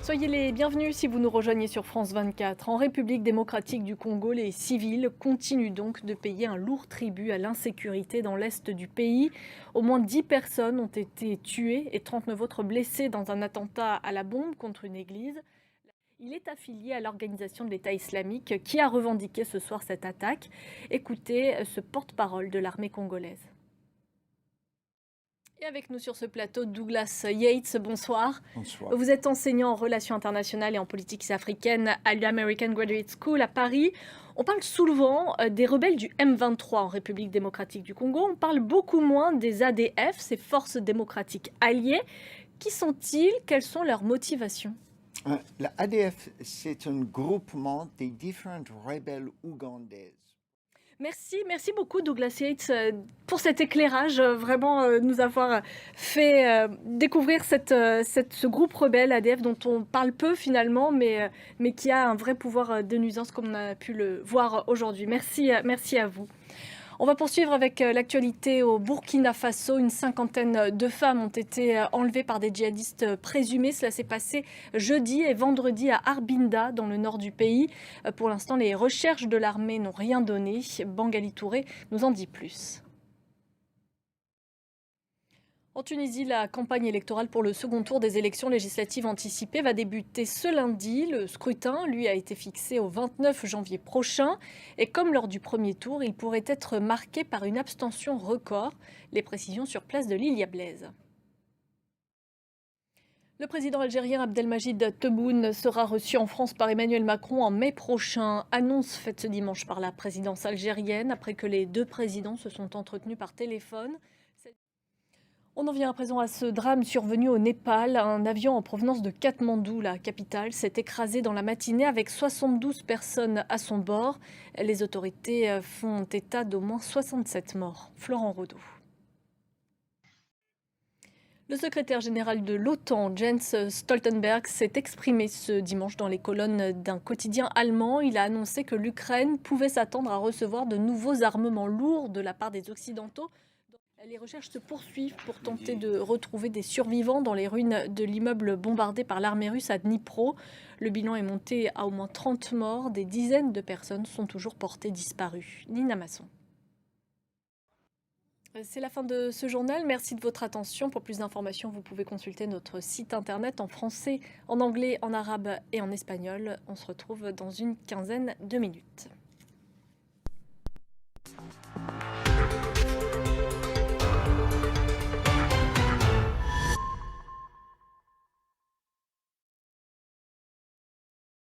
Soyez les bienvenus si vous nous rejoignez sur France 24. En République démocratique du Congo, les civils continuent donc de payer un lourd tribut à l'insécurité dans l'est du pays. Au moins 10 personnes ont été tuées et 39 autres blessées dans un attentat à la bombe contre une église. Il est affilié à l'organisation de l'État islamique qui a revendiqué ce soir cette attaque. Écoutez ce porte-parole de l'armée congolaise. Et avec nous sur ce plateau, Douglas Yates, bonsoir. Bonsoir. Vous êtes enseignant en relations internationales et en politique africaine à l'American Graduate School à Paris. On parle souvent des rebelles du M23 en République démocratique du Congo. On parle beaucoup moins des ADF, ces forces démocratiques alliées. Qui sont-ils? Quelles sont leurs motivations? La ADF, c'est un groupement des différentes rebelles ougandaises. Merci beaucoup Douglas Yates pour cet éclairage, vraiment nous avoir fait découvrir ce groupe rebelle ADF dont on parle peu finalement, mais qui a un vrai pouvoir de nuisance comme on a pu le voir aujourd'hui. Merci à vous. On va poursuivre avec l'actualité au Burkina Faso. Une cinquantaine de femmes ont été enlevées par des djihadistes présumés. Cela s'est passé jeudi et vendredi à Arbinda, dans le nord du pays. Pour l'instant, les recherches de l'armée n'ont rien donné. Bangali Touré nous en dit plus. En Tunisie, la campagne électorale pour le second tour des élections législatives anticipées va débuter ce lundi. Le scrutin, lui, a été fixé au 29 janvier prochain. Et comme lors du premier tour, il pourrait être marqué par une abstention record. Les précisions sur place de Lilia Blaise. Le président algérien Abdelmajid Tebboune sera reçu en France par Emmanuel Macron en mai prochain. Annonce faite ce dimanche par la présidence algérienne après que les deux présidents se sont entretenus par téléphone. On en vient à présent à ce drame survenu au Népal. Un avion en provenance de Katmandou, la capitale, s'est écrasé dans la matinée avec 72 personnes à son bord. Les autorités font état d'au moins 67 morts. Florent Rodeau. Le secrétaire général de l'OTAN, Jens Stoltenberg, s'est exprimé ce dimanche dans les colonnes d'un quotidien allemand. Il a annoncé que l'Ukraine pouvait s'attendre à recevoir de nouveaux armements lourds de la part des Occidentaux. Les recherches se poursuivent pour tenter de retrouver des survivants dans les ruines de l'immeuble bombardé par l'armée russe à Dnipro. Le bilan est monté à au moins 30 morts. Des dizaines de personnes sont toujours portées disparues. Nina Masson. C'est la fin de ce journal. Merci de votre attention. Pour plus d'informations, vous pouvez consulter notre site internet en français, en anglais, en arabe et en espagnol. On se retrouve dans une quinzaine de minutes.